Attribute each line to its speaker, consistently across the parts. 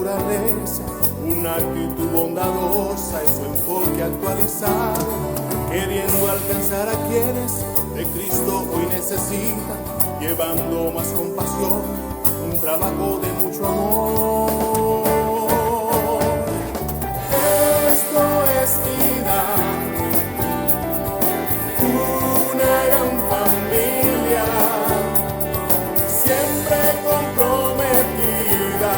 Speaker 1: naturaleza, una actitud bondadosa y su enfoque actualizado, queriendo alcanzar a quienes de Cristo hoy necesitan, llevando más compasión, un trabajo de mucho amor. Esto es vida, una gran familia, siempre comprometida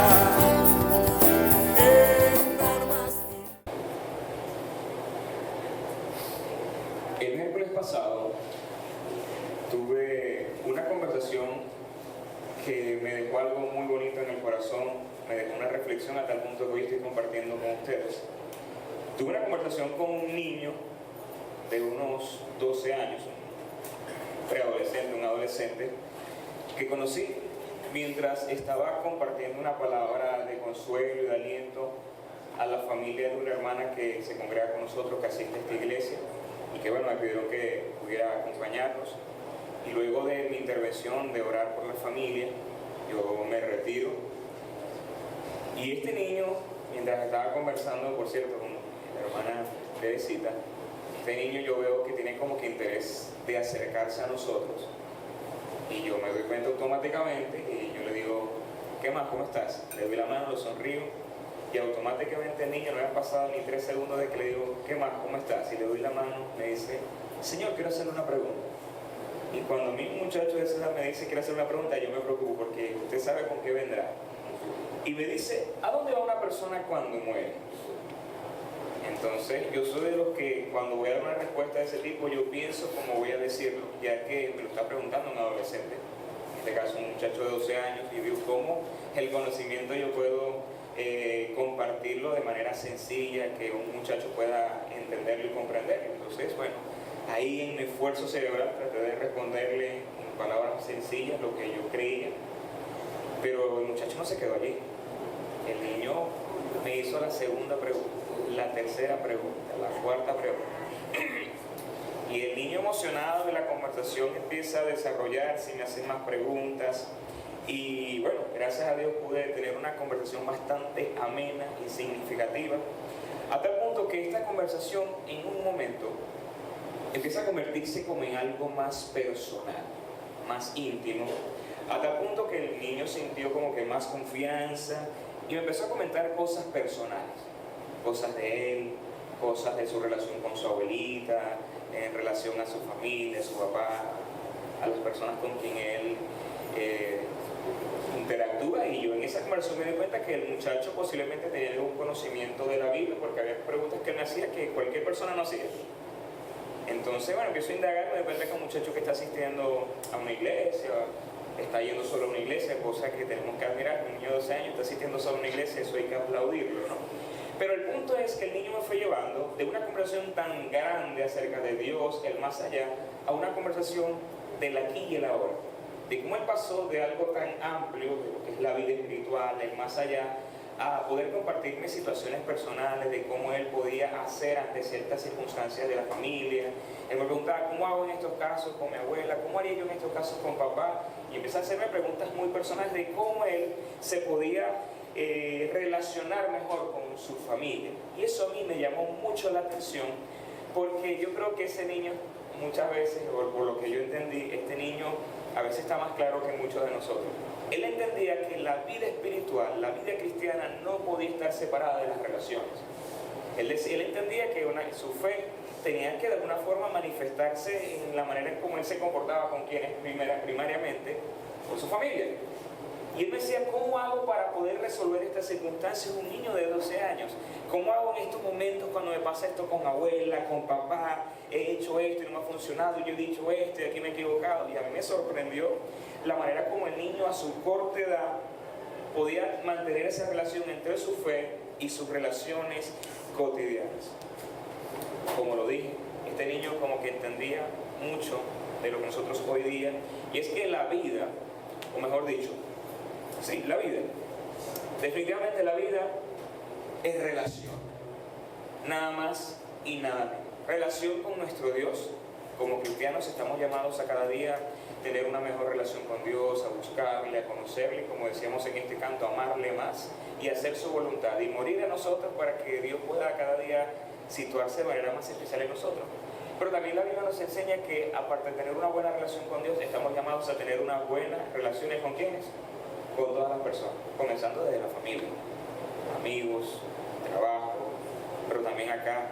Speaker 1: en dar más.
Speaker 2: El miércoles pasado tuve una conversación que me dejó algo muy bonito en el corazón, me dejó una reflexión a tal punto que hoy estoy compartiendo con ustedes. Tuve una conversación con un niño de unos 12 años, un preadolescente, un adolescente, que conocí mientras estaba compartiendo una palabra de consuelo y de aliento a la familia de una hermana que se congrega con nosotros, que asiste a esta iglesia, y que bueno, me pidieron que pudiera acompañarnos. Y luego de mi intervención de orar por la familia, yo me retiro. Y este niño, mientras estaba conversando, por cierto, con la hermana Teresita, este niño yo veo que tiene como que interés de acercarse a nosotros. Y yo me doy cuenta automáticamente y yo le digo, ¿qué más? ¿Cómo estás? Le doy la mano, lo sonrío y automáticamente el niño, no habían pasado ni 3 segundos de que le digo, ¿qué más? ¿Cómo estás? Y le doy la mano, me dice, Señor, quiero hacerle una pregunta. Y cuando mi muchacho de esa edad me dice, quiero hacer una pregunta, yo me preocupo porque usted sabe con qué vendrá. Y me dice, ¿a dónde va una persona cuando muere? Entonces, yo soy de los que cuando voy a dar una respuesta de ese tipo, yo pienso cómo voy a decirlo, ya que me lo está preguntando un adolescente, en este caso un muchacho de 12 años, y digo, ¿cómo el conocimiento yo puedo compartirlo de manera sencilla, que un muchacho pueda entenderlo y comprenderlo? Entonces, bueno, ahí en mi esfuerzo cerebral traté de responderle en palabras sencillas lo que yo creía, pero el muchacho no se quedó allí. El niño me hizo la segunda pregunta, la tercera pregunta, la cuarta pregunta. Y el niño, emocionado de la conversación, empieza a desarrollarse y me hace más preguntas. Y bueno, gracias a Dios pude tener una conversación bastante amena y significativa, a tal punto que esta conversación en un momento empieza a convertirse como en algo más personal, más íntimo, a tal punto que el niño sintió como que más confianza y me empezó a comentar cosas personales, cosas de él, cosas de su relación con su abuelita, en relación a su familia, a su papá, a las personas con quien él interactúa. Y yo en esa conversación me di cuenta que el muchacho posiblemente tenía algún conocimiento de la Biblia, porque había preguntas que él me hacía que cualquier persona no hacía. Entonces, bueno, empiezo a indagar, me doy cuenta que un muchacho que está asistiendo a una iglesia, está yendo solo a una iglesia, cosa que tenemos que admirar. Un niño de 12 años está asistiendo solo a una iglesia, eso hay que aplaudirlo, ¿no? Pero el punto es que el niño me fue llevando de una conversación tan grande acerca de Dios, el más allá, a una conversación del aquí y el ahora. De cómo él pasó de algo tan amplio, de lo que es la vida espiritual, el más allá, a poder compartirme situaciones personales de cómo él podía hacer ante ciertas circunstancias de la familia. Él me preguntaba, ¿cómo hago en estos casos con mi abuela? ¿Cómo haría yo en estos casos con papá? Y empezó a hacerme preguntas muy personales de cómo él se podía relacionar mejor con su familia. Y eso a mí me llamó mucho la atención, porque yo creo que ese niño, muchas veces, por lo que yo entendí, este niño a veces está más claro que muchos de nosotros. Él entendía que la vida espiritual, la vida cristiana, no podía estar separada de las relaciones. Él entendía que su fe tenía que de alguna forma manifestarse en la manera en cómo él se comportaba con quienes primariamente, con su familia. Y él me decía, ¿cómo hago para poder resolver estas circunstancias? Un niño de 12 años. ¿Cómo hago en estos momentos cuando me pasa esto con abuela, con papá? He hecho esto y no me ha funcionado, y yo he dicho esto y aquí me he equivocado. Y a mí me sorprendió la manera como el niño a su corta edad podía mantener esa relación entre su fe y sus relaciones cotidianas. Como lo dije, este niño como que entendía mucho de lo que nosotros hoy día, y es que la vida, o mejor dicho, sí, la vida, definitivamente la vida es relación, nada más y nada menos. Relación con nuestro Dios. Como cristianos estamos llamados a cada día tener una mejor relación con Dios, a buscarle, a conocerle, como decíamos en este canto, amarle más y hacer su voluntad y morir a nosotros para que Dios pueda cada día situarse de manera más especial en nosotros. Pero también la Biblia nos enseña que aparte de tener una buena relación con Dios, estamos llamados a tener unas buenas relaciones ¿con quiénes? Con todas las personas, comenzando desde la familia, amigos, trabajo, pero también acá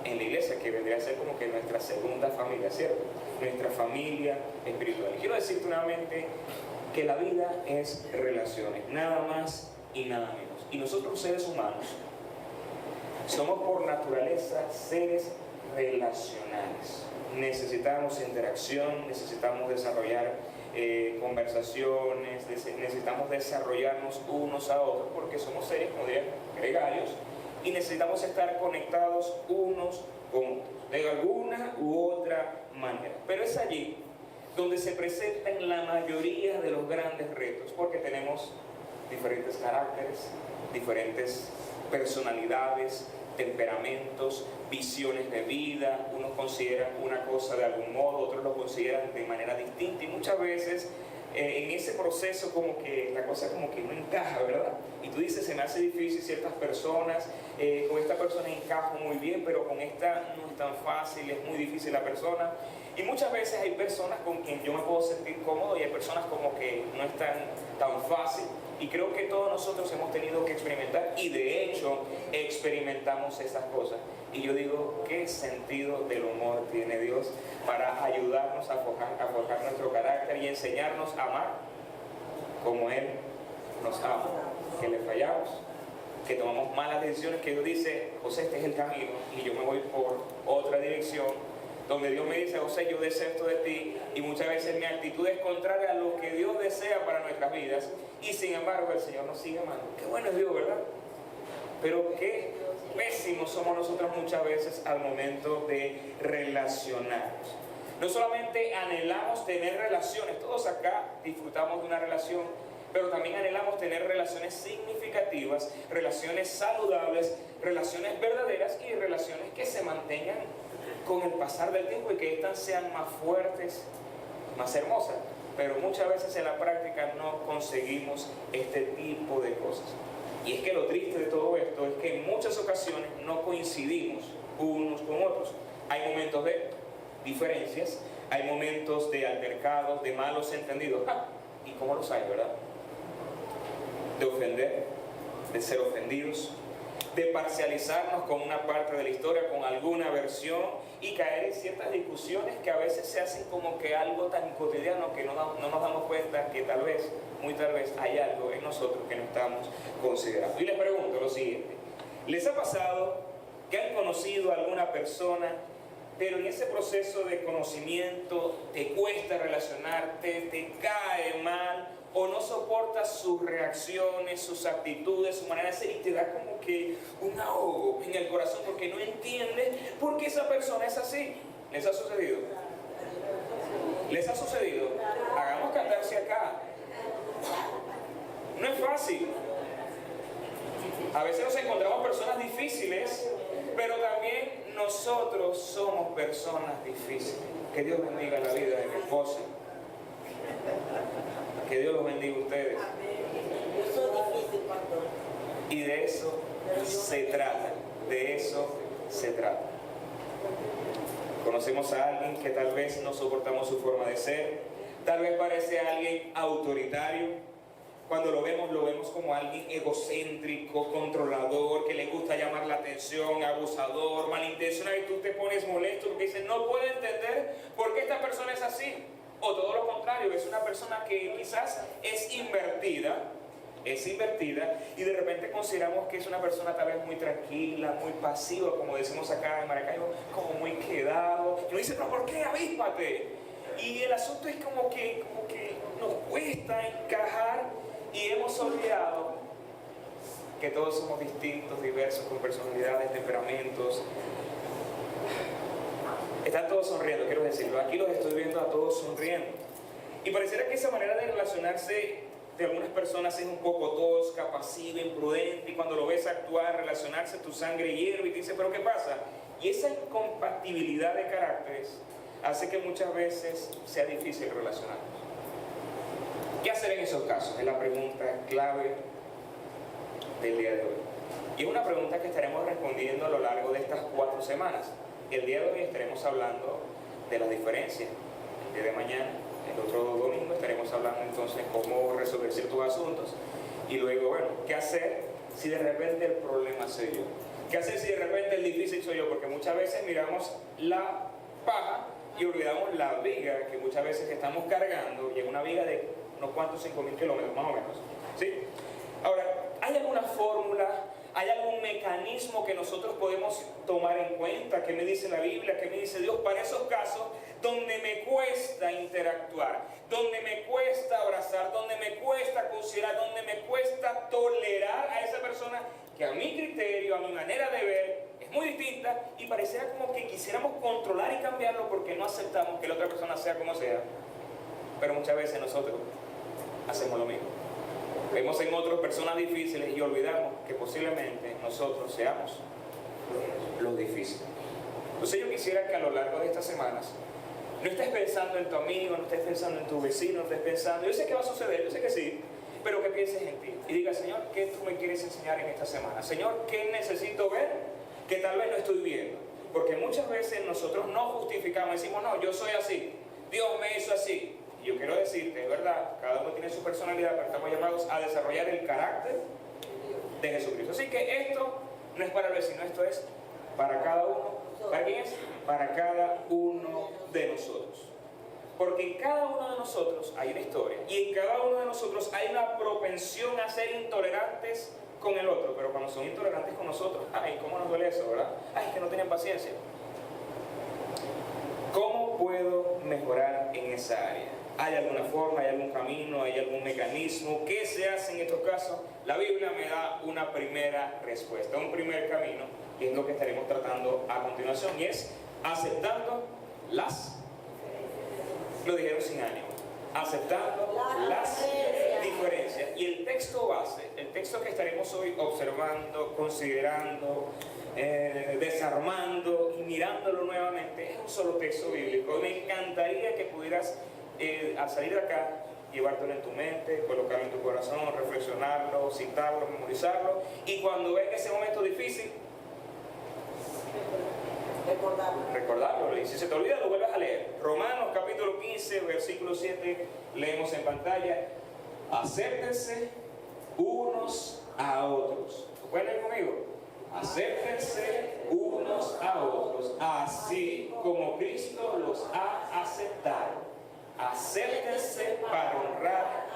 Speaker 2: en la iglesia, que vendría a ser como que nuestra segunda familia, ¿cierto? Nuestra familia espiritual. Y quiero decirte nuevamente que la vida es relaciones, nada más y nada menos. Y nosotros seres humanos somos por naturaleza seres relacionales. Necesitamos interacción, necesitamos desarrollar conversaciones, necesitamos desarrollarnos unos a otros porque somos seres, como diría, gregarios, y necesitamos estar conectados unos con otros, de alguna u otra manera. Pero es allí donde se presentan la mayoría de los grandes retos, porque tenemos diferentes caracteres, diferentes personalidades, temperamentos, visiones de vida. Unos consideran una cosa de algún modo, otros lo consideran de manera distinta, y muchas veces en ese proceso como que la cosa como que no encaja, ¿verdad? Y tú dices, se me hace difícil ciertas personas, con esta persona encajo muy bien, pero con esta no es tan fácil, es muy difícil la persona. Y muchas veces hay personas con quien yo me puedo sentir cómodo y hay personas como que no es tan fácil. Y creo que todos nosotros hemos tenido que experimentar, y de hecho experimentamos esas cosas. Y yo digo, ¿qué sentido del humor tiene Dios para ayudarnos a forjar nuestro carácter y enseñarnos a amar como Él nos ama? Que le fallamos, que tomamos malas decisiones, que Dios dice, José, este es el camino, y yo me voy por otra dirección, donde Dios me dice, José, yo deseo esto de ti, y muchas veces mi actitud es contraria a lo que Dios desea para nuestras vidas, y sin embargo el Señor nos sigue amando. Qué bueno es Dios, ¿verdad? Pero qué pésimos somos nosotros muchas veces al momento de relacionarnos. No solamente anhelamos tener relaciones, todos acá disfrutamos de una relación, pero también anhelamos tener relaciones significativas, relaciones saludables, relaciones verdaderas y relaciones que se mantengan con el pasar del tiempo y que éstas sean más fuertes, más hermosas. Pero muchas veces en la práctica no conseguimos este tipo de cosas. Y es que lo triste de todo esto es que en muchas ocasiones no coincidimos unos con otros. Hay momentos de diferencias, hay momentos de altercados, de malos entendidos. ¿Y cómo los hay, verdad? De ofender, de ser ofendidos, de parcializarnos con una parte de la historia, con alguna versión, y caer en ciertas discusiones que a veces se hacen como que algo tan cotidiano que no nos damos cuenta que tal vez, muy tal vez, hay algo en nosotros que no estamos considerando. Y les pregunto lo siguiente: ¿les ha pasado que han conocido a alguna persona, pero en ese proceso de conocimiento te cuesta relacionarte, te cae mal, o no soportas sus reacciones, sus actitudes, su manera de ser, y te da como que un ahogo en el corazón porque no entiendes por qué esa persona es así? ¿Les ha sucedido? ¿Les ha sucedido? Hagamos catarse acá. No es fácil. A veces nos encontramos personas difíciles, pero también nosotros somos personas difíciles. Que Dios bendiga la vida de mi esposa. Que Dios los bendiga a ustedes.
Speaker 3: Yo soy difícil, pastor.
Speaker 2: Y de eso se trata. De eso se trata. Conocemos a alguien que tal vez no soportamos su forma de ser. Tal vez parece alguien autoritario. Cuando lo vemos como alguien egocéntrico, controlador, que le gusta llamar la atención, abusador, malintencionado, y tú te pones molesto porque dices, no puedo entender por qué esta persona es así. O todo lo contrario, es una persona que quizás es invertida, y de repente consideramos que es una persona tal vez muy tranquila, muy pasiva, como decimos acá en Maracaibo, como muy quedado. Y uno dice, pero ¿por qué? Avíspate. Y el asunto es como que nos cuesta encajar, y hemos olvidado que todos somos distintos, diversos, con personalidades, temperamentos. Están todos sonriendo, quiero decirlo. Aquí los estoy viendo a todos sonriendo. Y pareciera que esa manera de relacionarse de algunas personas es un poco tosca, pasiva, imprudente. Y cuando lo ves actuar, relacionarse, tu sangre hierve y te dice, ¿pero qué pasa? Y esa incompatibilidad de caracteres hace que muchas veces sea difícil relacionarnos. ¿Qué hacer en esos casos? Es la pregunta clave del día de hoy. Y es una pregunta que estaremos respondiendo a lo largo de estas 4 semanas. El día de hoy estaremos hablando de las diferencias. El día de mañana, el otro domingo, estaremos hablando entonces de cómo resolver ciertos asuntos. Y luego, bueno, ¿qué hacer si de repente el problema soy yo? ¿Qué hacer si de repente el difícil soy yo? Porque muchas veces miramos la paja y olvidamos la viga que muchas veces estamos cargando, y es una viga de unos cuantos 5.000 kilómetros más o menos, ¿sí? Ahora, ¿hay alguna fórmula, hay algún mecanismo que nosotros podemos tomar en cuenta? ¿Qué me dice la Biblia? ¿Qué me dice Dios para esos casos donde me cuesta interactuar, donde me cuesta abrazar, donde me cuesta considerar, donde me cuesta tolerar a esa persona que a mi criterio, a mi manera de ver, es muy distinta, y pareciera como que quisiéramos controlar y cambiarlo porque no aceptamos que la otra persona sea como sea? Pero muchas veces nosotros hacemos lo mismo. Vemos en otras personas difíciles y olvidamos que posiblemente nosotros seamos los difíciles. Entonces yo quisiera que a lo largo de estas semanas no estés pensando en tu amigo, no estés pensando en tu vecino, no estés pensando, yo sé que va a suceder, yo sé que sí, pero que pienses en ti y diga: Señor, ¿qué tú me quieres enseñar en esta semana? Señor, ¿qué necesito ver que tal vez no estoy viendo? Porque muchas veces nosotros no justificamos, decimos: no, yo soy así, Dios me hizo así. Y yo quiero decirte, es verdad, cada uno tiene su personalidad, pero estamos llamados a desarrollar el carácter de Jesucristo. Así que esto no es para el vecino, esto es para cada uno. ¿Para quién es? Para cada uno de nosotros. Porque en cada uno de nosotros hay una historia, y en cada uno de nosotros hay una propensión a ser intolerantes con el otro. Pero cuando son intolerantes con nosotros, ay, cómo nos duele eso, ¿verdad? Ay, es que no tienen paciencia. ¿Cómo puedo mejorar en esa área? ¿Hay alguna forma, hay algún camino, hay algún mecanismo? ¿Qué se hace en estos casos? La Biblia me da una primera respuesta, un primer camino, y es lo que estaremos tratando a continuación, y es aceptando las... Lo dijeron sin ánimo. Aceptando las diferencias. Y el texto base, el texto que estaremos hoy observando, considerando, desarmando y mirándolo nuevamente, es un solo texto bíblico. Me encantaría que pudieras, al salir de acá, llevártelo en tu mente, colocarlo en tu corazón, reflexionarlo, citarlo, memorizarlo, y cuando venga ese momento difícil, recordarlo. Y si se te olvida, lo vuelves a leer. Romanos capítulo 15, versículo 7, leemos en pantalla: acéptense unos a otros. ¿Recuerden conmigo? Acéptense unos a otros, así como Cristo los ha aceptado. Acéptense para honrar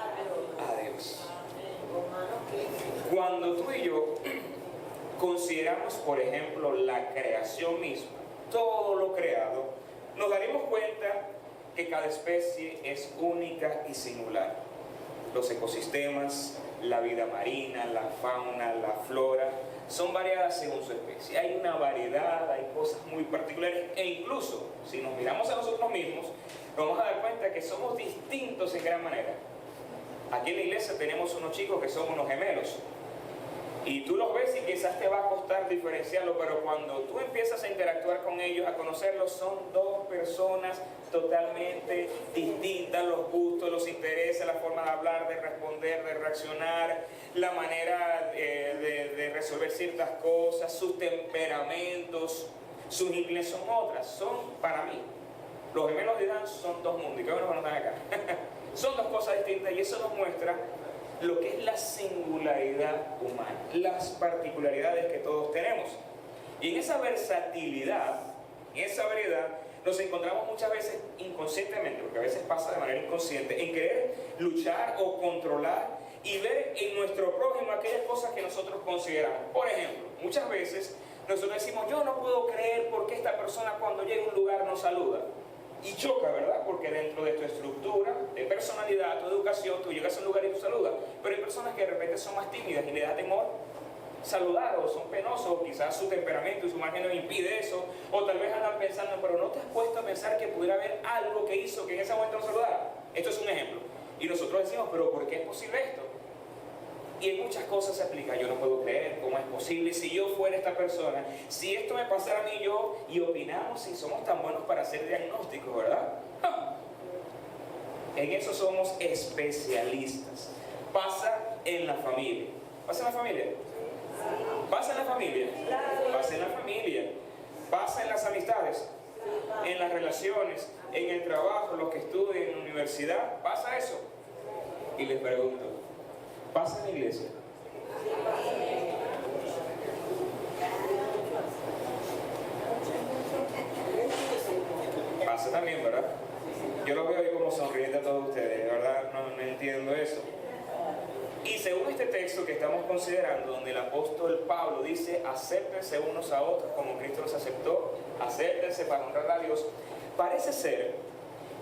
Speaker 2: a Dios. Cuando tú y yo consideramos, por ejemplo, la creación misma, todo lo creado, nos daremos cuenta que cada especie es única y singular. Los ecosistemas, la vida marina, la fauna, la flora, son variadas según su especie. Hay una variedad, hay cosas muy particulares, e incluso si nos miramos a nosotros mismos, nos vamos a dar cuenta que somos distintos en gran manera. Aquí en la iglesia tenemos unos chicos que son unos gemelos, y tú los ves y quizás te va a costar diferenciarlo, pero cuando tú empiezas a interactuar con ellos, a conocerlos, son dos personas totalmente distintas: los gustos, los intereses, la forma de hablar, de responder, de reaccionar, la manera de resolver ciertas cosas, sus temperamentos, sus inclinaciones son otras. Son, para mí, los gemelos de Dan son dos mundos, y qué bueno que no están acá. Son dos cosas distintas, y eso nos muestra lo que es la singularidad humana, las particularidades que todos tenemos. Y en esa versatilidad, en esa variedad, nos encontramos muchas veces inconscientemente, porque a veces pasa de manera inconsciente, en querer luchar o controlar y ver en nuestro prójimo aquellas cosas que nosotros consideramos. Por ejemplo, muchas veces nosotros decimos: yo no puedo creer por qué esta persona cuando llega a un lugar no saluda. Y choca, ¿verdad? Porque dentro de tu estructura, de personalidad, tu educación, tú llegas a un lugar y tú saludas. Pero hay personas que de repente son más tímidas y les da temor saludar, o son penosos, o quizás su temperamento y su margen no impide eso, o tal vez andan pensando, pero no te has puesto a pensar que pudiera haber algo que hizo que en ese momento no saludara. Esto es un ejemplo. Y nosotros decimos: pero ¿por qué es posible esto? Y en muchas cosas se aplica. Yo no puedo creer cómo es posible, si yo fuera esta persona, si esto me pasara a mí, yo, y opinamos si somos tan buenos para hacer diagnósticos, ¿verdad? En eso somos especialistas. Pasa en la familia. ¿Pasa en la familia? ¿Pasa en la familia? Pasa en la familia. Pasa en las amistades, en las relaciones, en el trabajo, los que estudian en la universidad. ¿Pasa eso? Y les pregunto, ¿pasa en la iglesia? Pasa también, ¿verdad? Yo lo veo ahí como sonriente a todos ustedes, de verdad no entiendo eso. Y según este texto que estamos considerando, donde el apóstol Pablo dice, acéptense unos a otros como Cristo los aceptó, acéptense para honrar a Dios, parece ser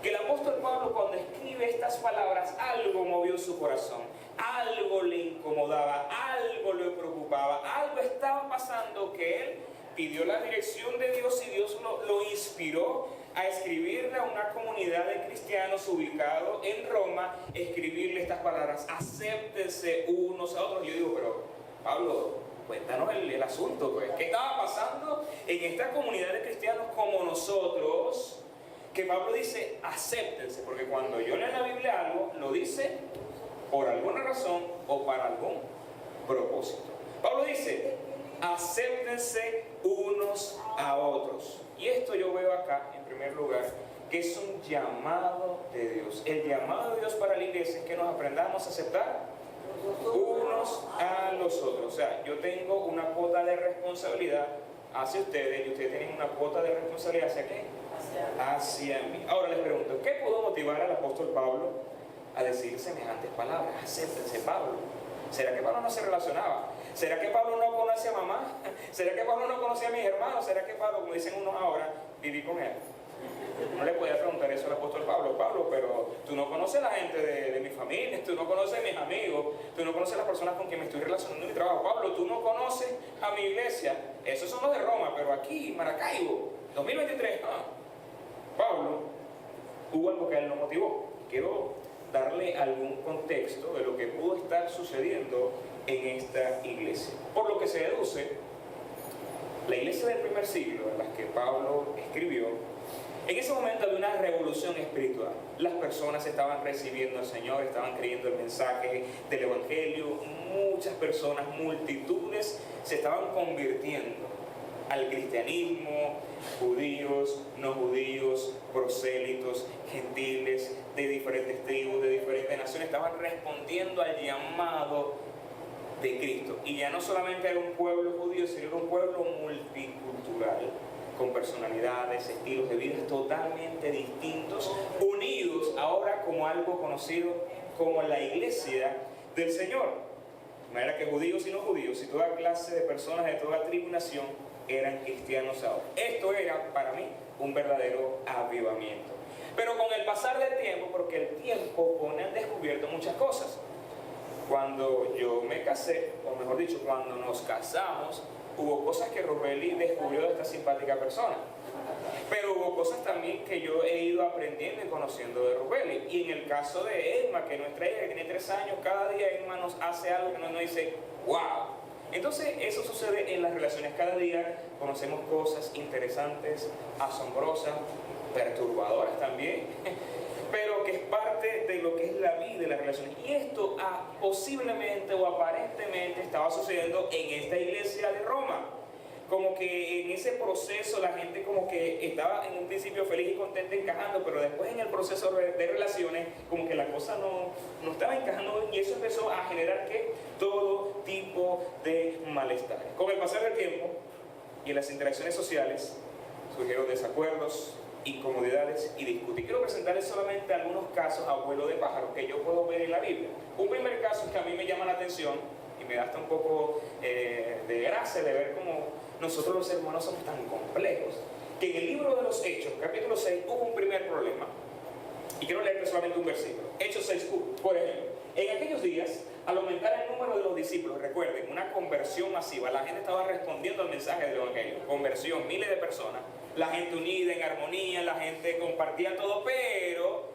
Speaker 2: que el apóstol Pablo, cuando escribe estas palabras, algo movió su corazón, algo le incomodaba, algo le preocupaba, algo estaba pasando que él pidió la dirección de Dios y Dios lo inspiró a escribirle a una comunidad de cristianos ubicados en Roma, escribirle estas palabras, acéptense unos a otros. Yo digo, pero Pablo, cuéntanos el asunto, pues. ¿Qué estaba pasando en esta comunidad de cristianos como nosotros? Que Pablo dice, acéptense, porque cuando yo leo en la Biblia algo, lo dice por alguna razón o para algún propósito. Pablo dice, acéptense unos a otros. Y esto yo veo acá, en primer lugar, que es un llamado de Dios. El llamado de Dios para la iglesia es que nos aprendamos a aceptar unos a los otros. O sea, yo tengo una cuota de responsabilidad hacia ustedes y ustedes tienen una cuota de responsabilidad ¿hacia qué? Hacia mí. Ahora les pregunto, ¿qué pudo motivar al apóstol Pablo a decir semejantes palabras? Acéptense, Pablo. ¿Será que Pablo no se relacionaba? ¿Será que Pablo no conocía a mamá? ¿Será que Pablo no conocía a mis hermanos? ¿Será que Pablo, como dicen unos ahora, viví con él? No le podía preguntar eso al apóstol Pablo. Pablo, pero tú no conoces a la gente de mi familia, tú no conoces a mis amigos, tú no conoces a las personas con quien me estoy relacionando en mi trabajo. Pablo, tú no conoces a mi iglesia. Esos son los de Roma, pero aquí, Maracaibo, 2023. Pablo, hubo algo que a él lo motivó. Quiero darle algún contexto de lo que pudo estar sucediendo en esta iglesia. Por lo que se deduce, la iglesia del primer siglo, en la que Pablo escribió, en ese momento había una revolución espiritual. Las personas estaban recibiendo al Señor, estaban creyendo el mensaje del Evangelio. Muchas personas, multitudes, se estaban convirtiendo al cristianismo, judíos, no judíos, prosélitos, gentiles, de diferentes tribus, de diferentes naciones, estaban respondiendo al llamado de Cristo. Y ya no solamente era un pueblo judío, sino era un pueblo multicultural, con personalidades, estilos de vida totalmente distintos, unidos ahora como algo conocido como la iglesia del Señor. De manera que judíos y no judíos, y toda clase de personas de toda tribu y nación, eran cristianos ahora. Esto era para mí un verdadero avivamiento. Pero con el pasar del tiempo, porque el tiempo pone al descubierto muchas cosas. Cuando yo me casé, o mejor dicho, cuando nos casamos, hubo cosas que Rubeli descubrió de esta simpática persona. Pero hubo cosas también que yo he ido aprendiendo y conociendo de Rubeli. Y en el caso de Emma, que nuestra hija que tiene 3 años, cada día Emma nos hace algo que nos dice, ¡wow! Entonces eso sucede en las relaciones. Cada día conocemos cosas interesantes, asombrosas, perturbadoras también, pero que es parte de lo que es la vida de las relaciones. Y esto posiblemente o aparentemente estaba sucediendo en esta iglesia de Roma. Como que en ese proceso la gente como que estaba en un principio feliz y contenta encajando, pero después en el proceso de relaciones como que la cosa no estaba encajando, y eso empezó a generar ¿qué? Todo tipo de malestar. Con el pasar del tiempo y en las interacciones sociales surgieron desacuerdos, incomodidades y disputas. Quiero presentarles solamente algunos casos a vuelo de pájaro que yo puedo ver en la Biblia. Un primer caso es que a mí me llama la atención y me da hasta un poco de gracia de ver cómo nosotros los seres humanos somos tan complejos, que en el libro de los Hechos, capítulo 6, hubo un primer problema. Y quiero leerte solamente un versículo. Hechos 6, por ejemplo. En aquellos días, al aumentar el número de los discípulos, recuerden, una conversión masiva, la gente estaba respondiendo al mensaje del Evangelio, conversión, miles de personas, la gente unida, en armonía, la gente compartía todo, pero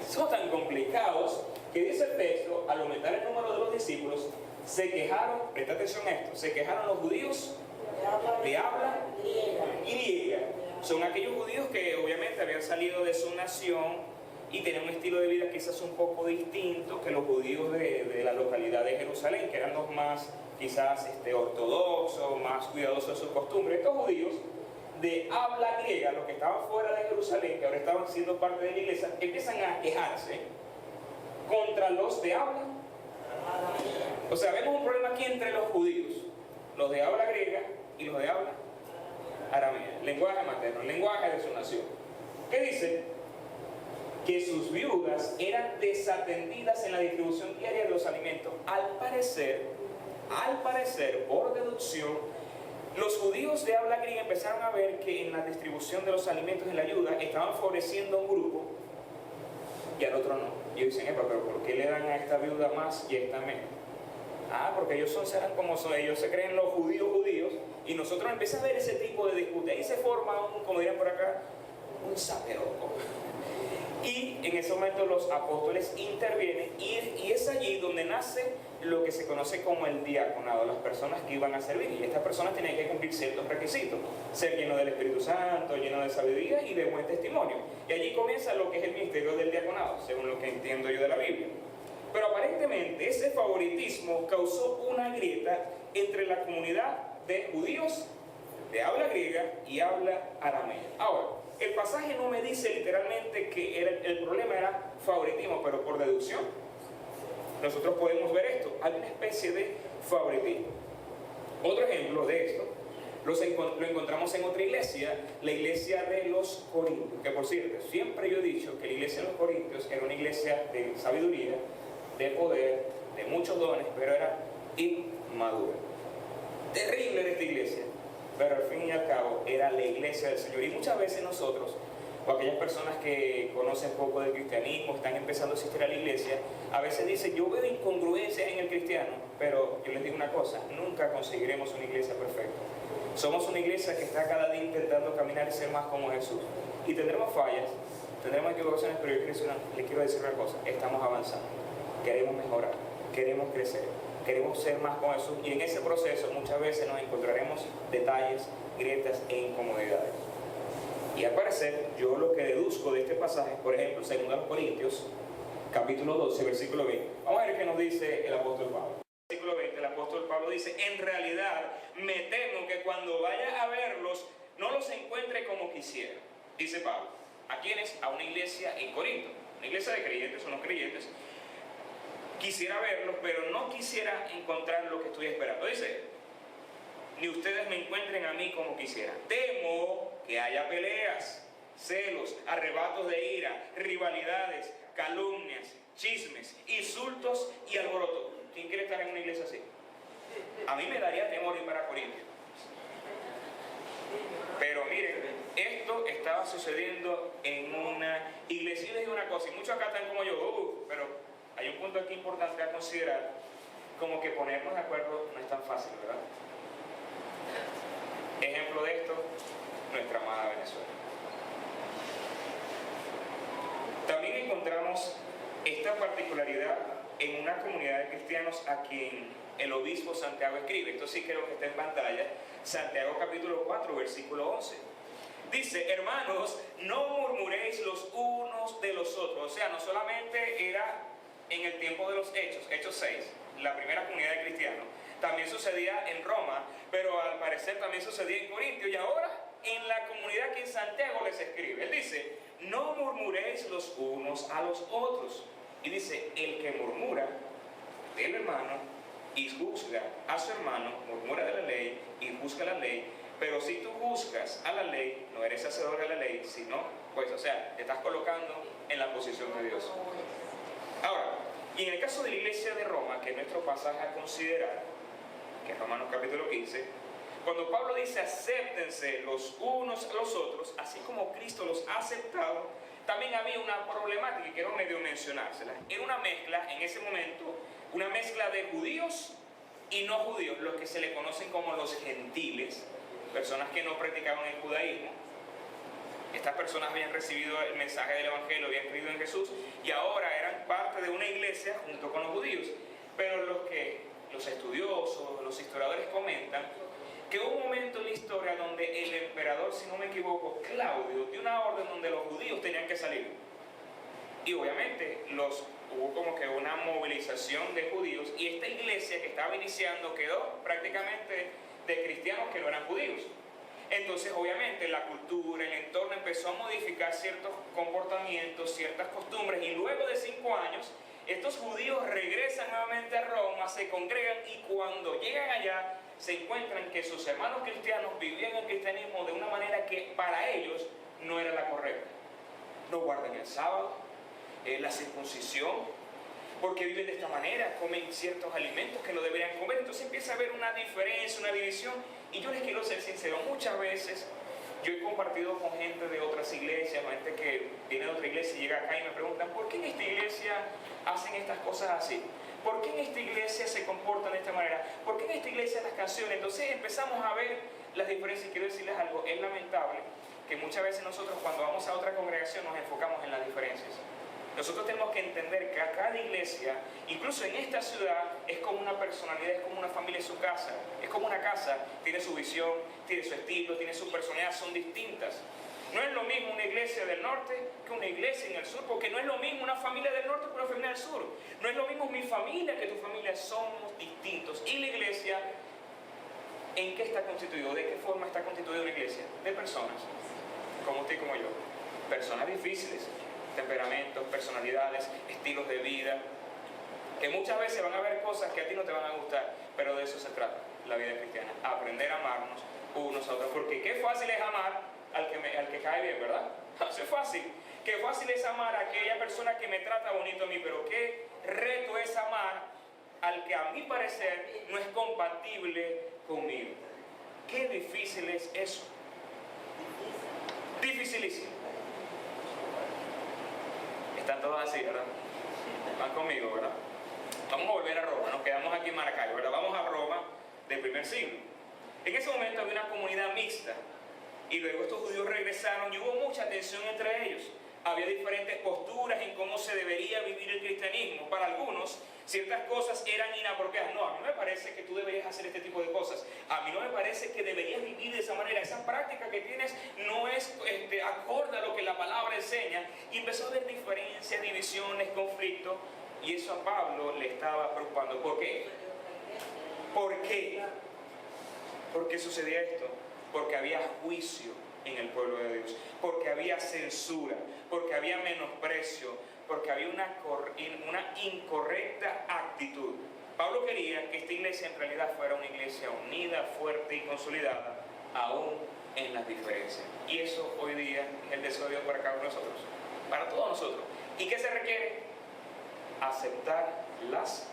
Speaker 2: son tan complicados que dice el texto, al aumentar el número de los discípulos, se quejaron, presta atención a esto, se quejaron los judíos de habla griega. Son aquellos judíos que obviamente habían salido de su nación y tenían un estilo de vida quizás un poco distinto que los judíos de la localidad de Jerusalén, que eran los más quizás ortodoxos, más cuidadosos de sus costumbres. Estos judíos de habla griega, los que estaban fuera de Jerusalén, que ahora estaban siendo parte de la iglesia, empiezan a quejarse contra los de habla. O sea, vemos un problema aquí entre los judíos, los de habla griega y los de habla aramea, lenguaje materno, lenguaje de su nación. ¿Qué dice? Que sus viudas eran desatendidas en la distribución diaria de los alimentos. Al parecer, por deducción, los judíos de habla griega empezaron a ver que en la distribución de los alimentos en la ayuda estaban favoreciendo a un grupo y al otro no. Y ellos dicen, pero ¿por qué le dan a esta viuda más y a esta menos? Porque ellos serán como son, ellos se creen los judíos, y nosotros empezamos a ver ese tipo de disputa. Ahí se forma como dirían por acá, un saperoco. Y en ese momento los apóstoles intervienen y es allí donde nace lo que se conoce como el diaconado, las personas que iban a servir. Y estas personas tienen que cumplir ciertos requisitos: ser lleno del Espíritu Santo, lleno de sabiduría y de buen testimonio. Y allí comienza lo que es el ministerio del diaconado, según lo que entiendo yo de la Biblia. Pero aparentemente ese favoritismo causó una grieta entre la comunidad de judíos de habla griega y habla aramea. Ahora, el pasaje no me dice literalmente que el problema era favoritismo, pero por deducción nosotros podemos ver esto. Hay una especie de favoritismo. Otro ejemplo de esto lo encontramos en otra iglesia, la iglesia de los Corintios, que por cierto, siempre yo he dicho que la iglesia de los Corintios era una iglesia de sabiduría, de poder, de muchos dones, pero era inmadura. Terrible era esta iglesia, pero al fin y al cabo era la iglesia del Señor. Y muchas veces nosotros, o aquellas personas que conocen poco del cristianismo, están empezando a asistir a la iglesia, a veces dicen, yo veo incongruencias en el cristiano, pero yo les digo una cosa, nunca conseguiremos una iglesia perfecta. Somos una iglesia que está cada día intentando caminar y ser más como Jesús. Y tendremos fallas, tendremos equivocaciones, pero yo les quiero decir una cosa, estamos avanzando, queremos mejorar, queremos crecer, queremos ser más como Jesús, y en ese proceso muchas veces nos encontraremos detalles, grietas e incomodidades. Y al parecer, yo lo que deduzco de este pasaje, por ejemplo, 2 Corintios, capítulo 12, versículo 20. Vamos a ver qué nos dice el apóstol Pablo. Versículo 20, el apóstol Pablo dice, en realidad me temo que cuando vaya a verlos, no los encuentre como quisiera. Dice Pablo, ¿a quiénes? A una iglesia en Corinto, una iglesia de creyentes o no creyentes. Quisiera verlos, pero no quisiera encontrar lo que estoy esperando. Dice, ni ustedes me encuentren a mí como quisiera. Temo que haya peleas, celos, arrebatos de ira, rivalidades, calumnias, chismes, insultos y alboroto. ¿Quién quiere estar en una iglesia así? A mí me daría temor ir para Corinto. Pero miren, esto estaba sucediendo en una iglesia. Y les digo una cosa, y muchos acá están como yo, pero hay un punto aquí importante a considerar, como que ponernos de acuerdo no es tan fácil, ¿verdad? Ejemplo de esto, nuestra amada Venezuela. También encontramos esta particularidad en una comunidad de cristianos a quien el obispo Santiago escribe. Esto sí creo que está en pantalla. Santiago capítulo 4, versículo 11. Dice, hermanos, no murmuréis los unos de los otros. O sea, no solamente era en el tiempo de los Hechos, Hechos 6, la primera comunidad de cristianos. También sucedía en Roma, pero al parecer también sucedía en Corintio, y ahora en la comunidad que Santiago les escribe. Él dice, no murmuréis los unos a los otros. Y dice, el que murmura del hermano y juzga a su hermano, murmura de la ley y juzga la ley. Pero si tú juzgas a la ley, no eres hacedor de la ley, sino, pues, o sea, te estás colocando en la posición de Dios. Ahora, y en el caso de la iglesia de Roma, que es nuestro pasaje a considerar, que es Romanos capítulo 15, cuando Pablo dice acéptense los unos a los otros, así como Cristo los ha aceptado, también había una problemática que quiero medio mencionársela. Era una mezcla, en ese momento, una mezcla de judíos y no judíos, los que se le conocen como los gentiles, personas que no practicaban el judaísmo. Estas personas habían recibido el mensaje del evangelio, habían creído en Jesús y ahora eran parte de una iglesia junto con los judíos. Pero los estudiosos, los historiadores comentan que hubo un momento en la historia donde el emperador, si no me equivoco, Claudio, dio una orden donde los judíos tenían que salir. Y obviamente hubo como que una movilización de judíos, y esta iglesia que estaba iniciando quedó prácticamente de cristianos que no eran judíos. Entonces obviamente la cultura, el entorno empezó a modificar ciertos comportamientos, ciertas costumbres, y luego de 5 años estos judíos regresan nuevamente a Roma, se congregan, y cuando llegan allá se encuentran que sus hermanos cristianos vivían el cristianismo de una manera que para ellos no era la correcta. No guardan el sábado, la circuncisión, porque viven de esta manera, comen ciertos alimentos que no deberían comer. Entonces empieza a haber una diferencia, una división. Y yo les quiero ser sincero, muchas veces yo he compartido con gente de otras iglesias, gente que viene de otra iglesia y llega acá y me preguntan: ¿por qué en esta iglesia hacen estas cosas así? ¿Por qué en esta iglesia se comportan de esta manera? ¿Por qué en esta iglesia las canciones? Entonces empezamos a ver las diferencias. Y quiero decirles algo: es lamentable que muchas veces nosotros, cuando vamos a otra congregación, nos enfocamos en las diferencias. Nosotros tenemos que entender que a cada iglesia, incluso en esta ciudad, es como una personalidad, es como una familia en su casa, es como una casa, tiene su visión, tiene su estilo, tiene su personalidad, son distintas. No es lo mismo una iglesia del norte que una iglesia en el sur, porque no es lo mismo una familia del norte que una familia del sur. No es lo mismo mi familia que tu familia, somos distintos. Y la iglesia, ¿en qué está constituido? ¿De qué forma está constituida una iglesia? De personas, como usted y como yo. Personas difíciles, temperamentos, personalidades, estilos de vida, que muchas veces van a haber cosas que a ti no te van a gustar, pero de eso se trata la vida cristiana: aprender a amarnos unos a otros. Porque qué fácil es amar al que cae bien, ¿verdad? Eso es fácil. Qué fácil es amar a aquella persona que me trata bonito a mí, pero qué reto es amar al que a mi parecer no es compatible conmigo. Qué difícil es eso. Dificilísimo. Están todos así, ¿verdad? Van conmigo, ¿verdad? Vamos a volver a Roma, nos quedamos aquí en Maracaibo, ¿verdad? Vamos a Roma del primer siglo. En ese momento había una comunidad mixta, y luego estos judíos regresaron y hubo mucha tensión entre ellos. Había diferentes posturas en cómo se debería vivir el cristianismo. Para algunos, ciertas cosas eran inapropiadas. No, a mí no me parece que tú deberías hacer este tipo de cosas. A mí no me parece que deberías vivir de esa manera. Esa práctica que tienes no es acorde a lo que la palabra enseña. Y empezó a haber diferencias, divisiones, conflictos. Y eso a Pablo le estaba preocupando. ¿Por qué? ¿Por qué? ¿Por qué sucedía esto? Porque había juicio en el pueblo de Dios, porque había censura, porque había menosprecio, porque había una incorrecta actitud. Pablo quería que esta iglesia en realidad fuera una iglesia unida, fuerte y consolidada, aún en las diferencias. Y eso hoy día es el deseo de Dios para cada uno de nosotros, para todos nosotros. ¿Y qué se requiere? Aceptar las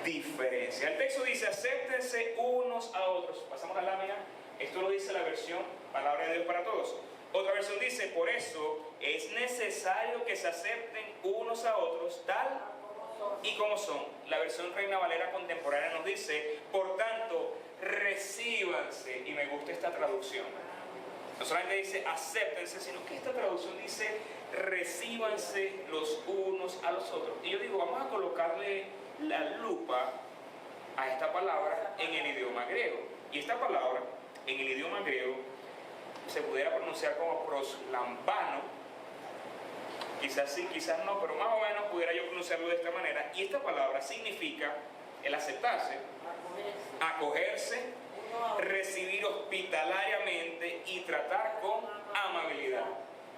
Speaker 2: diferencias. El texto dice: acéptense unos a otros. Pasamos a la lámina. Esto lo dice la versión Palabra de Dios para Todos. Otra versión dice: por eso es necesario que se acepten unos a otros tal y como son. La versión Reina Valera contemporánea nos dice: por tanto, recíbanse. Y me gusta esta traducción. No solamente dice acéptense, sino que esta traducción dice: recíbanse los unos a los otros. Y yo digo, vamos a colocarle la lupa a esta palabra en el idioma griego. Y esta palabra en el idioma griego se pudiera pronunciar como proslambano. Quizás sí, quizás no, pero más o menos pudiera yo pronunciarlo de esta manera. Y esta palabra significa el aceptarse, acogerse, recibir hospitalariamente y tratar con amabilidad.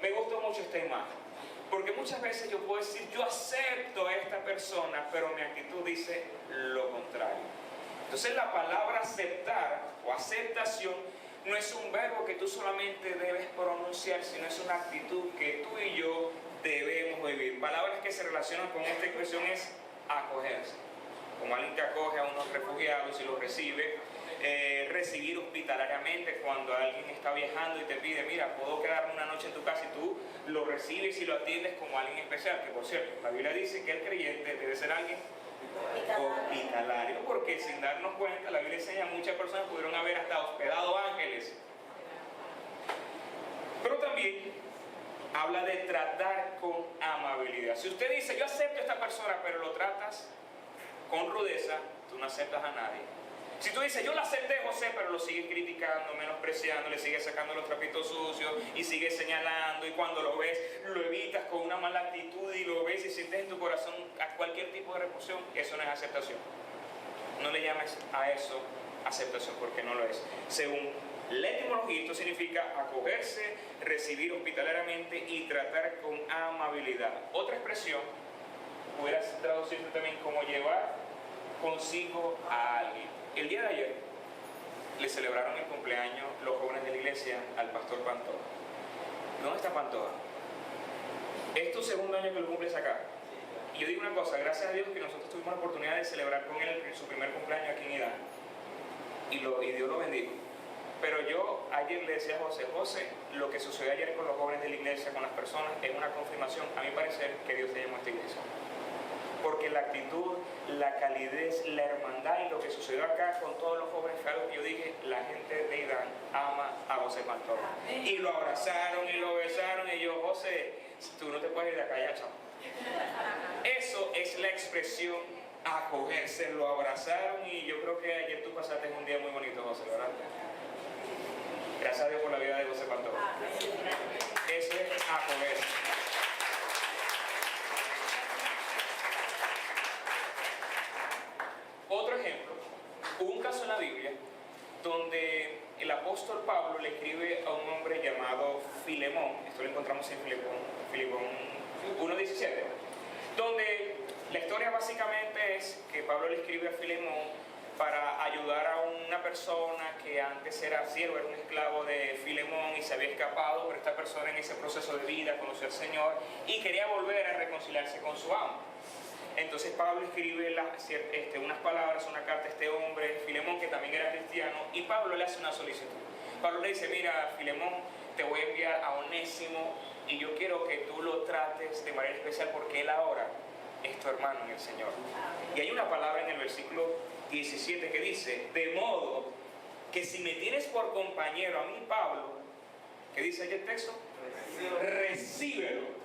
Speaker 2: Me gusta mucho esta imagen, porque muchas veces yo puedo decir: yo acepto a esta persona, pero mi actitud dice lo contrario. Entonces la palabra aceptar o aceptación no es un verbo que tú solamente debes pronunciar, sino es una actitud que tú y yo debemos vivir. Palabras que se relacionan con esta expresión es acogerse, como alguien que acoge a unos refugiados y los recibe. Recibir hospitalariamente, cuando alguien está viajando y te pide: mira, puedo quedarme una noche en tu casa, y tú lo recibes y lo atiendes como alguien especial. Que por cierto, la Biblia dice que el creyente debe ser alguien hospitalario, porque sin darnos cuenta, la Biblia enseña, muchas personas pudieron haber hasta hospedado ángeles. Pero también habla de tratar con amabilidad. Si usted dice: yo acepto a esta persona, pero lo tratas con rudeza, tú no aceptas a nadie. Si tú dices, yo lo acepté, José, pero lo sigues criticando, menospreciando, le sigues sacando los trapitos sucios y sigues señalando, y cuando lo ves, lo evitas con una mala actitud y lo ves y sientes en tu corazón a cualquier tipo de repulsión, eso no es aceptación. No le llames a eso aceptación, porque no lo es. Según la etimología, esto significa acogerse, recibir hospitalariamente y tratar con amabilidad. Otra expresión pudieras traducirlo también como llevar consigo a alguien. El día de ayer le celebraron el cumpleaños los jóvenes de la iglesia al pastor Pantoja. ¿Dónde está Pantoja? Es tu segundo año que lo cumples acá. Y yo digo una cosa, gracias a Dios que nosotros tuvimos la oportunidad de celebrar con él su primer cumpleaños aquí en Idán. Y Dios lo bendijo. Pero yo ayer le decía a José, lo que sucedió ayer con los jóvenes de la iglesia, con las personas, es una confirmación, a mi parecer, que Dios te llamó a esta iglesia. Porque la actitud, la calidez, la hermandad y lo que sucedió acá con todos los jóvenes, fue algo que yo dije, la gente de Idán ama a José Pantoja. Y lo abrazaron y lo besaron y yo, José, tú no te puedes ir de acá ya, chao. Eso es la expresión acogerse, lo abrazaron y yo creo que ayer tú pasaste un día muy bonito, José, ¿verdad? Gracias a Dios por la vida de José Pantoja. Eso es acogerse. Otro ejemplo, hubo un caso en la Biblia donde el apóstol Pablo le escribe a un hombre llamado Filemón, esto lo encontramos en Filemón 1:17, donde la historia básicamente es que Pablo le escribe a Filemón para ayudar a una persona que antes era siervo, era un esclavo de Filemón y se había escapado, pero esta persona en ese proceso de vida conoció al Señor y quería volver a reconciliarse con su amo. Entonces Pablo escribe unas palabras, una carta a este hombre, Filemón, que también era cristiano, y Pablo le hace una solicitud. Pablo le dice, mira, Filemón, te voy a enviar a Onésimo y yo quiero que tú lo trates de manera especial porque él ahora es tu hermano en el Señor. Y hay una palabra en el versículo 17 que dice, de modo que si me tienes por compañero a mí, Pablo, ¿qué dice ahí el texto? Recíbelo.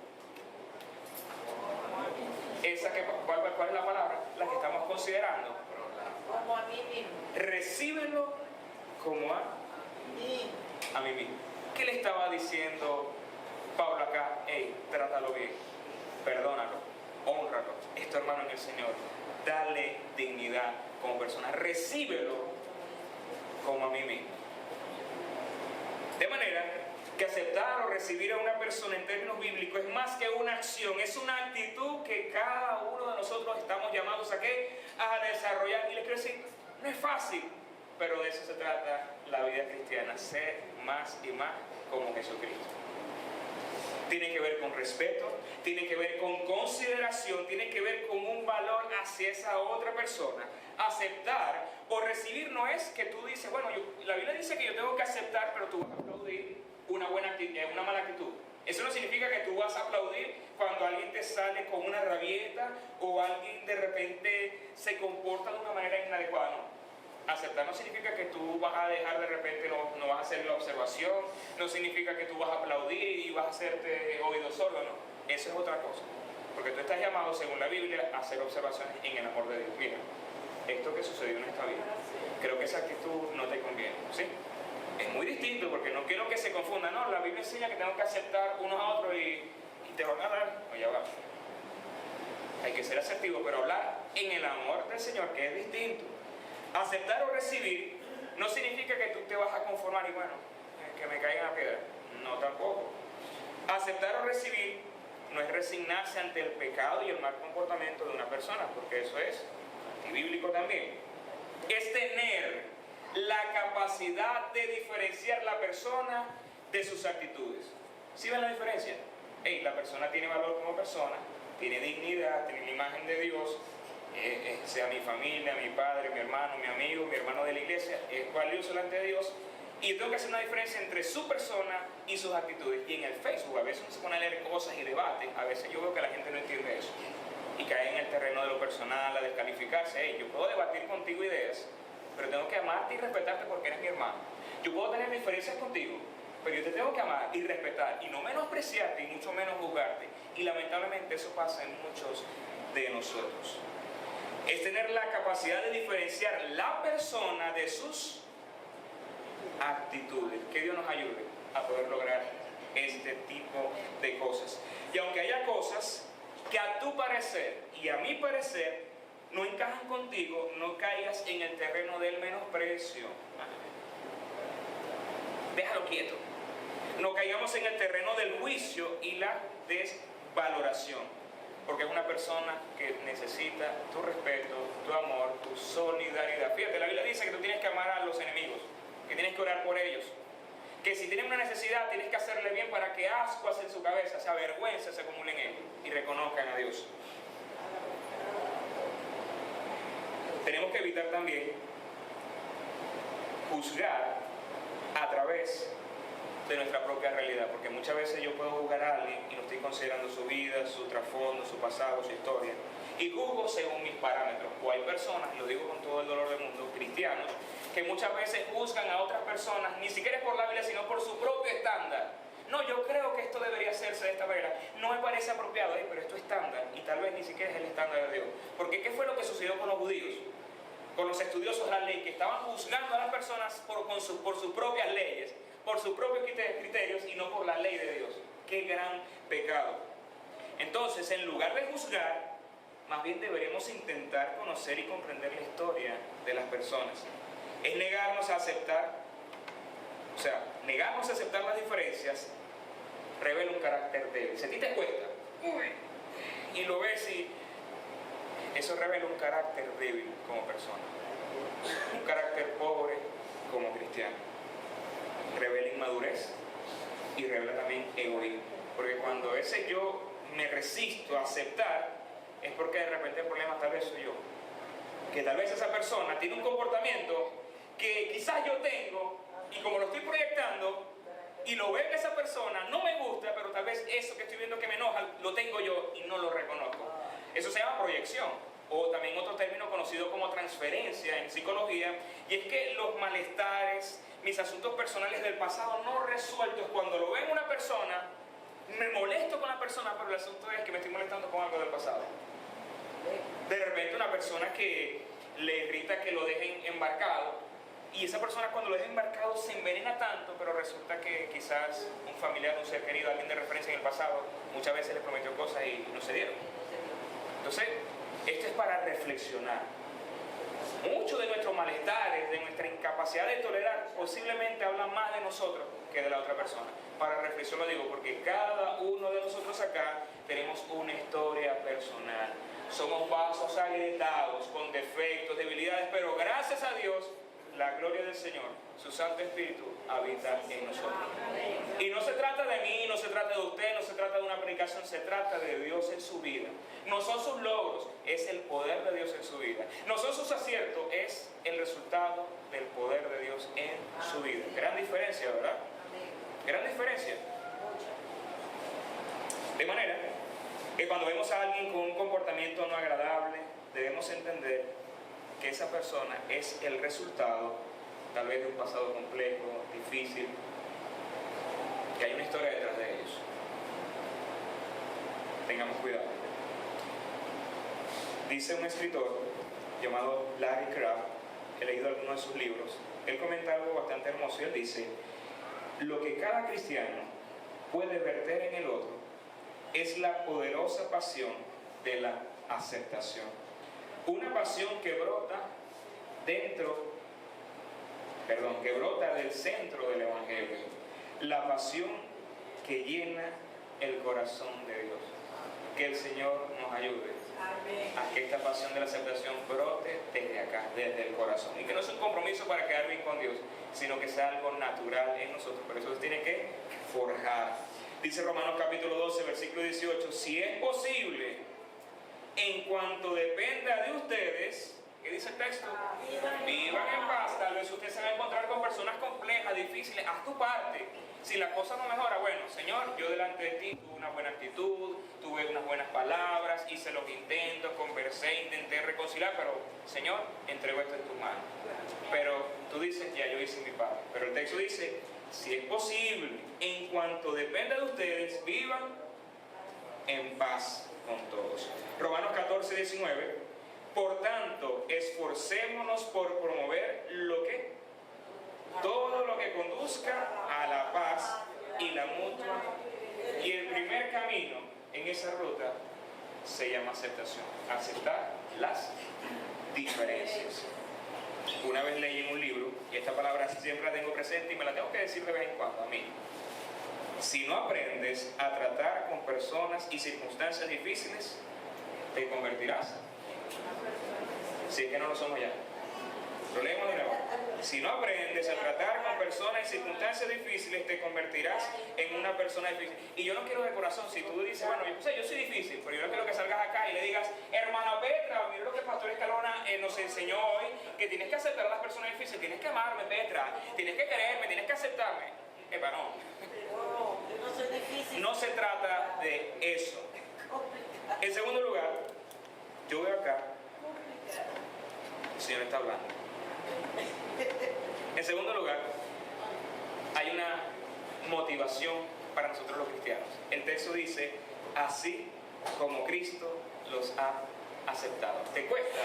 Speaker 2: ¿Cuál es la palabra? La que estamos considerando.
Speaker 3: Como a mí mismo.
Speaker 2: Recíbelo como a mí mismo. ¿Qué le estaba diciendo Pablo acá? Hey, trátalo bien, perdónalo, hónralo, es tu hermano en el Señor, dale dignidad como persona, recíbelo como a mí mismo. De manera que aceptar o recibir a una persona en términos bíblicos es más que una acción, es una actitud que cada uno de nosotros estamos llamados a ¿qué? A desarrollar. Y les quiero decir, no es fácil, pero de eso se trata la vida cristiana, ser más y más como Jesucristo. Tiene que ver con respeto, tiene que ver con consideración, tiene que ver con un valor hacia esa otra persona. Aceptar o recibir no es que tú dices, bueno, la Biblia dice que yo tengo que aceptar, pero tú vas a aplaudir una mala actitud. Eso no significa que tú vas a aplaudir cuando alguien te sale con una rabieta o alguien de repente se comporta de una manera inadecuada, ¿no? Aceptar no significa que tú vas a dejar de repente, no vas a hacer la observación, no significa que tú vas a aplaudir y vas a hacerte oído sordo, no. Eso es otra cosa. Porque tú estás llamado, según la Biblia, a hacer observaciones en el amor de Dios. Mira, esto que sucedió no está bien. Creo que esa actitud no te conviene, ¿sí? Es muy distinto porque no quiero que se confunda. No, la Biblia enseña que tengo que aceptar unos a otros y te van a dar. No, ya va. Hay que ser asertivo, pero hablar en el amor del Señor, que es distinto. Aceptar o recibir no significa que tú te vas a conformar y bueno, que me caiga la piedra. No, tampoco. Aceptar o recibir no es resignarse ante el pecado y el mal comportamiento de una persona, porque eso es antibíblico también. Es tener la capacidad de diferenciar la persona de sus actitudes. ¿Sí ven la diferencia? Hey, la persona tiene valor como persona, tiene dignidad, tiene la imagen de Dios, sea mi familia, mi padre, mi hermano, mi amigo, mi hermano de la iglesia, es valioso delante de Dios. Y yo tengo que hacer una diferencia entre su persona y sus actitudes. Y en el Facebook a veces uno se pone a leer cosas y debates, a veces yo veo que la gente no entiende eso y cae en el terreno de lo personal, a descalificarse. Hey, yo puedo debatir contigo ideas, pero tengo que amarte y respetarte porque eres mi hermano. Yo puedo tener diferencias contigo, pero yo te tengo que amar y respetar y no menospreciarte y mucho menos juzgarte. Y lamentablemente eso pasa en muchos de nosotros. Es tener la capacidad de diferenciar la persona de sus actitudes. Que Dios nos ayude a poder lograr este tipo de cosas. Y aunque haya cosas que a tu parecer y a mi parecer no encajan contigo, no caigas en el terreno del menosprecio. Déjalo quieto. No caigamos en el terreno del juicio y la desvaloración, porque es una persona que necesita tu respeto, tu amor, tu solidaridad. Fíjate, la Biblia dice que tú tienes que amar a los enemigos, que tienes que orar por ellos, que si tienen una necesidad tienes que hacerle bien para que ascuas en su cabeza, esa vergüenza se acumule en ellos y reconozcan a Dios. Tenemos que evitar también juzgar a través de nuestra propia realidad, porque muchas veces yo puedo juzgar a alguien y no estoy considerando su vida, su trasfondo, su pasado, su historia, y juzgo según mis parámetros. O hay personas, y lo digo con todo el dolor del mundo, cristianos, que muchas veces juzgan a otras personas, ni siquiera es por la Biblia, sino por su propio estándar. No, yo creo que esto debería hacerse de esta manera, no me parece apropiado, pero esto es estándar, y tal vez ni siquiera es el estándar de Dios. Porque ¿qué fue lo que sucedió con los judíos? Con los estudiosos de la ley, que estaban juzgando a las personas por sus propias leyes, por sus propios criterios y no por la ley de Dios. ¡Qué gran pecado! Entonces, en lugar de juzgar, más bien deberíamos intentar conocer y comprender la historia de las personas. Es negarnos a aceptar, negarnos a aceptar las diferencias revela un carácter débil. Si a ti te cuesta, y lo ves y eso revela un carácter débil como persona, un carácter pobre como cristiano. Revela inmadurez y revela también egoísmo, porque cuando ese yo me resisto a aceptar es porque de repente el problema tal vez soy yo, que tal vez esa persona tiene un comportamiento que quizás yo tengo y como lo estoy proyectando y lo veo que esa persona no me gusta, pero tal vez eso que estoy viendo que me enoja lo tengo yo y no lo reconozco. Eso se llama proyección, o también otro término conocido como transferencia en psicología, y es que los malestares, mis asuntos personales del pasado no resueltos, cuando lo veo en una persona, me molesto con la persona, pero el asunto es que me estoy molestando con algo del pasado. De repente una persona que le irrita que lo dejen embarcado, y esa persona cuando lo deja embarcado se envenena tanto, pero resulta que quizás un familiar, un ser querido, alguien de referencia en el pasado, muchas veces le prometió cosas y no se dieron. Entonces, esto es para reflexionar. Muchos de nuestros malestares, de nuestra incapacidad de tolerar, posiblemente hablan más de nosotros que de la otra persona. Para reflexión lo digo, porque cada uno de nosotros acá tenemos una historia personal. Somos vasos agrietados, con defectos, debilidades, pero gracias a Dios, la gloria del Señor, su Santo Espíritu, habita en nosotros. Y no se trata de mí, no se trata de usted, no se trata de una predicación, se trata de Dios en su vida. No son sus logros, es el poder de Dios en su vida. No son sus aciertos, es el resultado del poder de Dios en su vida. Gran diferencia, ¿verdad? Gran diferencia. De manera que cuando vemos a alguien con un comportamiento no agradable, debemos entender que esa persona es el resultado tal vez de un pasado complejo, difícil, que hay una historia detrás de ellos. Tengamos cuidado. Dice un escritor llamado Larry Crabb, he leído algunos de sus libros, él comenta algo bastante hermoso y él dice: lo que cada cristiano puede verter en el otro es la poderosa pasión de la aceptación. Una pasión que brota del centro del Evangelio. La pasión que llena el corazón de Dios. Que el Señor nos ayude a que esta pasión de la aceptación brote desde acá, desde el corazón. Y que no es un compromiso para quedar bien con Dios, sino que sea algo natural en nosotros. Por eso se tiene que forjar. Dice Romanos capítulo 12, versículo 18: si es posible, en cuanto dependa de ustedes, ¿qué dice el texto? Vivan en paz. Tal vez usted se va a encontrar con personas complejas, difíciles. Haz tu parte. Si la cosa no mejora, bueno, Señor, yo delante de ti tuve una buena actitud, tuve unas buenas palabras, hice los intentos, conversé, intenté reconciliar, pero Señor, entrego esto en tus manos. Pero tú dices, ya yo hice mi parte. Pero el texto dice, si es posible, en cuanto dependa de ustedes, vivan en paz con todos. Romanos 14, 19. Por tanto, esforcémonos por promover todo lo que conduzca a la paz y la mutua. Y el primer camino en esa ruta se llama aceptación. Aceptar las diferencias. Una vez leí en un libro, y esta palabra siempre la tengo presente y me la tengo que decir de vez en cuando a mí. Si no aprendes a tratar con personas y circunstancias difíciles, te convertirás. Si es que no lo somos ya. Lo leemos de nuevo. Si no aprendes a tratar con personas y circunstancias difíciles, te convertirás en una persona difícil. Y yo no quiero de corazón, si tú dices, bueno, yo soy difícil, pero yo no quiero que salgas acá y le digas, hermana Petra, mira lo que el pastor Escalona nos enseñó hoy, que tienes que aceptar a las personas difíciles, tienes que amarme, Petra, tienes que quererme, tienes que aceptarme. Epa, no.
Speaker 3: No soy difícil.
Speaker 2: No se trata de eso. En segundo lugar, yo veo acá, el Señor está hablando. En segundo lugar, hay una motivación para nosotros los cristianos. El texto dice, así como Cristo los ha aceptado. ¿Te cuesta?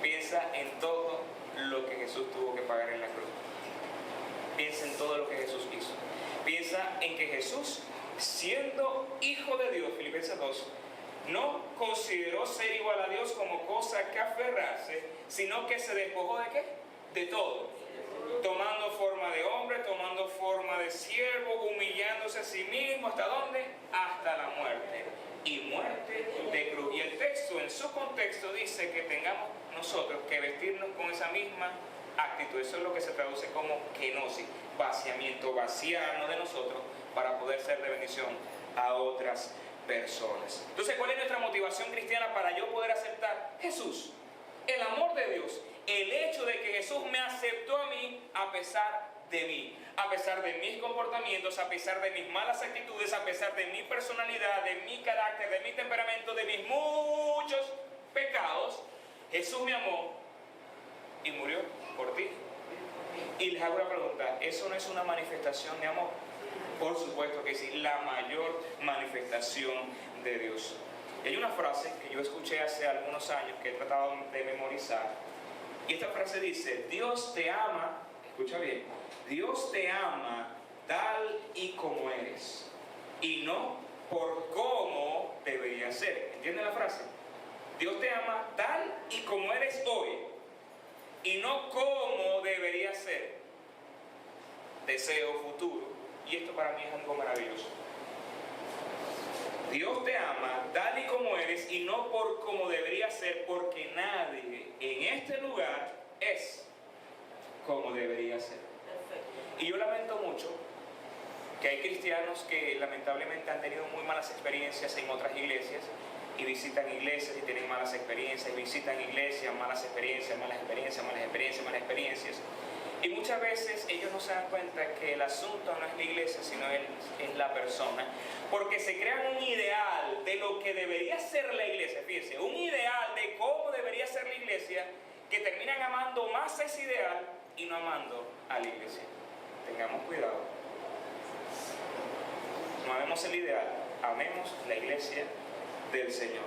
Speaker 2: Piensa en todo lo que Jesús tuvo que pagar en la cruz. Piensa en todo lo que Jesús hizo. Piensa en que Jesús, siendo hijo de Dios, Filipenses 2, no consideró ser igual a Dios como cosa que aferrarse, sino que se despojó ¿de qué? De todo. Tomando forma de hombre, tomando forma de siervo, humillándose a sí mismo, ¿hasta dónde? Hasta la muerte. Y muerte de cruz. Y el texto, en su contexto, dice que tengamos nosotros que vestirnos con esa misma actitud. Eso es lo que se traduce como kenosis, vaciamiento, vaciarnos de nosotros para poder ser de bendición a otras personas. Entonces, ¿cuál es nuestra motivación cristiana para yo poder aceptar? Jesús, el amor de Dios, el hecho de que Jesús me aceptó a mí a pesar de mí, a pesar de mis comportamientos, a pesar de mis malas actitudes, a pesar de mi personalidad, de mi carácter, de mi temperamento, de mis muchos pecados. Jesús me amó y murió por ti. Y les hago una pregunta, ¿eso no es una manifestación de amor? Por supuesto que sí, la mayor manifestación de Dios. Y hay una frase que yo escuché hace algunos años que he tratado de memorizar. Y esta frase dice, Dios te ama, escucha bien, Dios te ama tal y como eres, y no por cómo debería ser. ¿Entienden la frase? Dios te ama tal y como eres hoy, y no como debería ser. Deseo futuro. Y esto para mí es algo maravilloso. Dios te ama tal y como eres y no por como debería ser, porque nadie en este lugar es como debería ser. Y yo lamento mucho que hay cristianos que lamentablemente han tenido muy malas experiencias en otras iglesias y visitan iglesias y tienen malas experiencias, y visitan iglesias, malas experiencias, malas experiencias, malas experiencias, malas experiencias. Y muchas veces ellos no se dan cuenta que el asunto no es la iglesia, sino es la persona. Porque se crean un ideal de lo que debería ser la iglesia, fíjense, un ideal de cómo debería ser la iglesia, que terminan amando más ese ideal y no amando a la iglesia. Tengamos cuidado. No amemos el ideal, amemos la iglesia del Señor.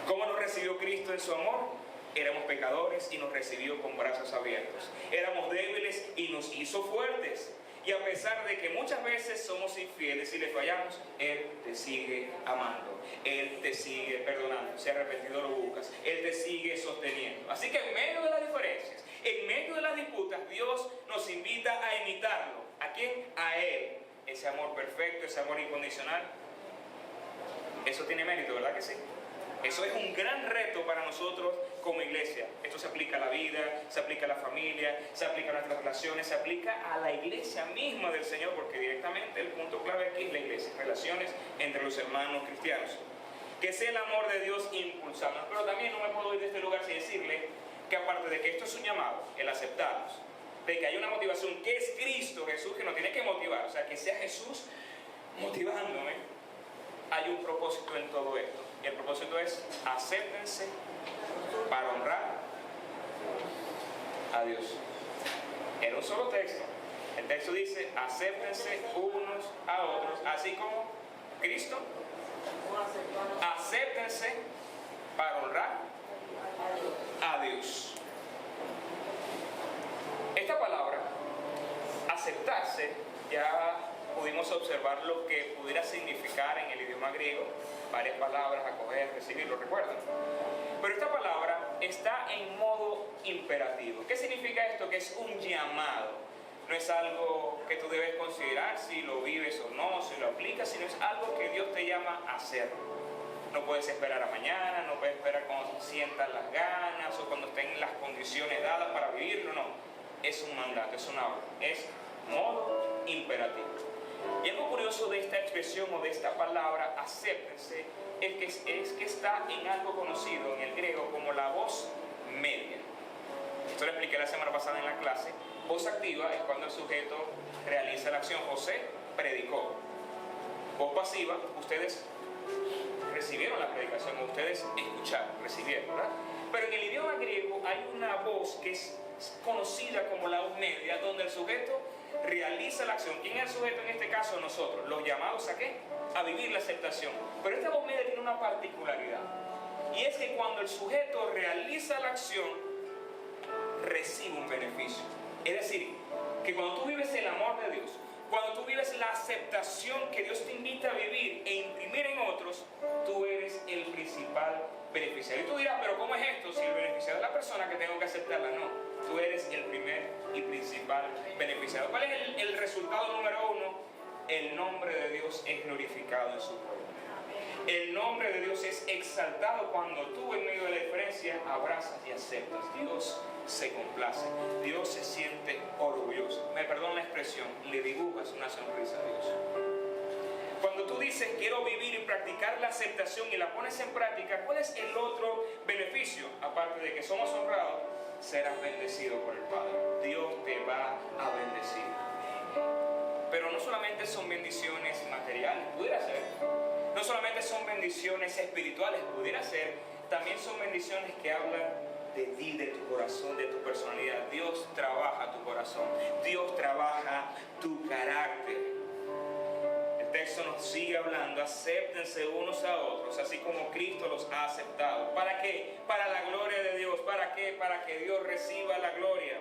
Speaker 2: ¿Cómo nos recibió Cristo en su amor? Éramos pecadores y nos recibió con brazos abiertos. Éramos débiles y nos hizo fuertes. Y a pesar de que muchas veces somos infieles y le fallamos, Él te sigue amando. Él te sigue perdonando. Si arrepentido lo buscas, Él te sigue sosteniendo. Así que en medio de las diferencias, en medio de las disputas, Dios nos invita a imitarlo. ¿A quién? A Él. Ese amor perfecto, ese amor incondicional. Eso tiene mérito, ¿verdad que sí? Eso es un gran reto para nosotros como iglesia. Esto se aplica a la vida, se aplica a la familia, se aplica a nuestras relaciones, se aplica a la iglesia misma del Señor, porque directamente el punto clave aquí es la iglesia, relaciones entre los hermanos cristianos. Que sea el amor de Dios impulsarnos. Pero también no me puedo ir de este lugar sin decirle que aparte de que esto es un llamado, el aceptarnos, de que hay una motivación que es Cristo Jesús, que nos tiene que motivar, o sea, que sea Jesús motivándome, hay un propósito en todo esto. Y el propósito es, acéptense para honrar a Dios. En un solo texto. El texto dice, acéptense unos a otros, así como Cristo. Acéptense para honrar Dios. Esta palabra, aceptarse, ya pudimos observar lo que pudiera significar en el idioma griego, varias palabras, acoger, recibir, ¿lo recuerdan? Pero esta palabra está en modo imperativo. ¿Qué significa esto? Que es un llamado. No es algo que tú debes considerar si lo vives o no, si lo aplicas, sino es algo que Dios te llama a hacer. No puedes esperar a mañana, no puedes esperar cuando sientas las ganas o cuando estén las condiciones dadas para vivirlo, no. Es un mandato, es una orden, es modo imperativo. Y algo curioso de esta expresión o de esta palabra, acéptense, es que está en algo conocido en el griego como la voz media. Esto lo expliqué la semana pasada en la clase. Voz activa es cuando el sujeto realiza la acción. José predicó. Voz pasiva, ustedes recibieron la predicación, ustedes escucharon, recibieron, ¿verdad? Pero en el idioma griego hay una voz que es conocida como la voz media, donde el sujeto realiza la acción. ¿Quién es el sujeto en este caso? Nosotros, los llamados ¿a qué? A vivir la aceptación. Pero esta voz media tiene una particularidad, y es que cuando el sujeto realiza la acción, recibe un beneficio. Es decir, que cuando tú vives el amor de Dios, cuando tú vives la aceptación que Dios te invita a vivir e imprimir en otros, tú eres el principal beneficiario. Y tú dirás, pero ¿cómo es esto? Si el beneficiario es la persona que tengo que aceptarla, no. Tú eres el primer y principal beneficiario. ¿Cuál es el resultado número uno? El nombre de Dios es glorificado en su pueblo. El nombre de Dios es exaltado cuando tú en medio de la diferencia abrazas y aceptas. Dios se complace, Dios se siente orgulloso. Me perdona la expresión, le dibujas una sonrisa a Dios. Cuando tú dices quiero vivir y practicar la aceptación y la pones en práctica, ¿cuál es el otro beneficio? Aparte de que somos honrados, serás bendecido por el Padre. Dios te va a bendecir. Pero no solamente son bendiciones materiales, pudiera ser. No solamente son bendiciones espirituales, pudiera ser. También son bendiciones que hablan de ti, de tu corazón, de tu personalidad. Dios trabaja tu corazón. Dios trabaja tu carácter. El texto nos sigue hablando. Acéptense unos a otros, así como Cristo los ha aceptado. ¿Para qué? Para la gloria de Dios. ¿Para qué? Para que Dios reciba la gloria.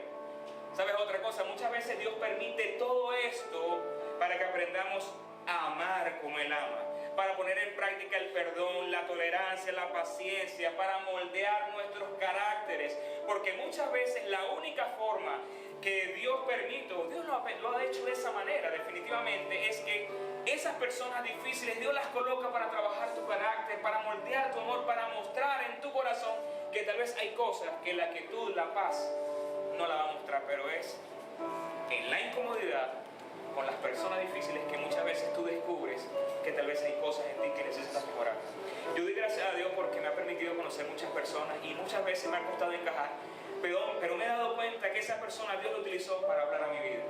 Speaker 2: ¿Sabes otra cosa? Muchas veces Dios permite todo esto para que aprendamos a amar como Él ama, para poner en práctica el perdón, la tolerancia, la paciencia, para moldear nuestros caracteres, porque muchas veces la única forma que Dios permite, Dios lo ha hecho de esa manera definitivamente, es que esas personas difíciles Dios las coloca para trabajar tu carácter, para moldear tu amor, para mostrar en tu corazón que tal vez hay cosas que la quietud, la paz no la va a mostrar, pero es en la incomodidad con las personas difíciles que muchas veces tú descubres que tal vez hay cosas en ti que necesitas mejorar. Yo doy gracias a Dios porque me ha permitido conocer muchas personas y muchas veces me ha costado encajar, pero me he dado cuenta que esa persona Dios lo utilizó para hablar a mi vida.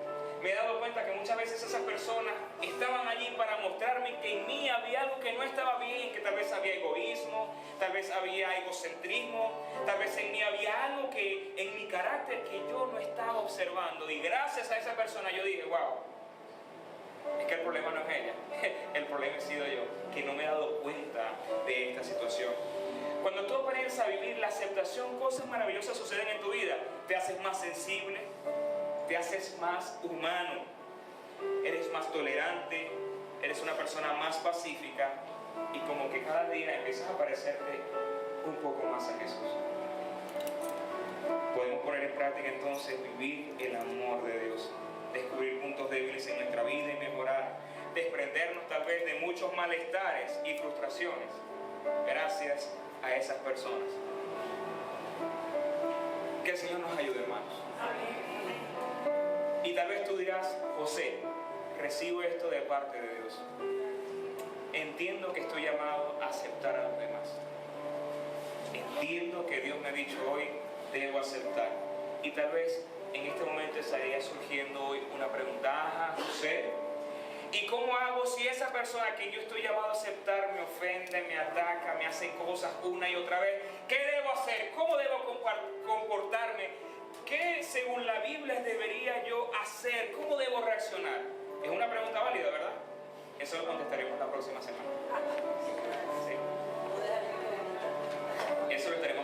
Speaker 2: Me he dado cuenta que muchas veces esas personas estaban allí para mostrarme que en mí había algo que no estaba bien, que tal vez había egoísmo, tal vez había egocentrismo, tal vez en mí había algo que en mi carácter que yo no estaba observando. Y gracias a esa persona yo dije, wow, es que el problema no es ella, el problema he sido yo, que no me he dado cuenta de esta situación. Cuando tú aprendes a vivir la aceptación, cosas maravillosas suceden en tu vida. Te haces más sensible, te haces más humano, eres más tolerante, eres una persona más pacífica y como que cada día empiezas a parecerte un poco más a Jesús. Podemos poner en práctica entonces vivir el amor de Dios, descubrir puntos débiles en nuestra vida y mejorar, desprendernos tal vez de muchos malestares y frustraciones gracias a esas personas. Que el Señor nos ayude, hermanos. Y tal vez tú dirás, José, recibo esto de parte de Dios. Entiendo que estoy llamado a aceptar a los demás. Entiendo que Dios me ha dicho hoy, debo aceptar. Y tal vez en este momento estaría surgiendo hoy una pregunta, José, ¿y cómo hago si esa persona a quien yo estoy llamado a aceptar me ofende, me ataca, me hace cosas una y otra vez? ¿Qué debo hacer? ¿Cómo debo comportarme? ¿Qué según la Biblia debería yo hacer? ¿Cómo debo reaccionar? Es una pregunta válida, ¿verdad? Eso lo contestaremos la próxima semana. Sí. Eso lo estaremos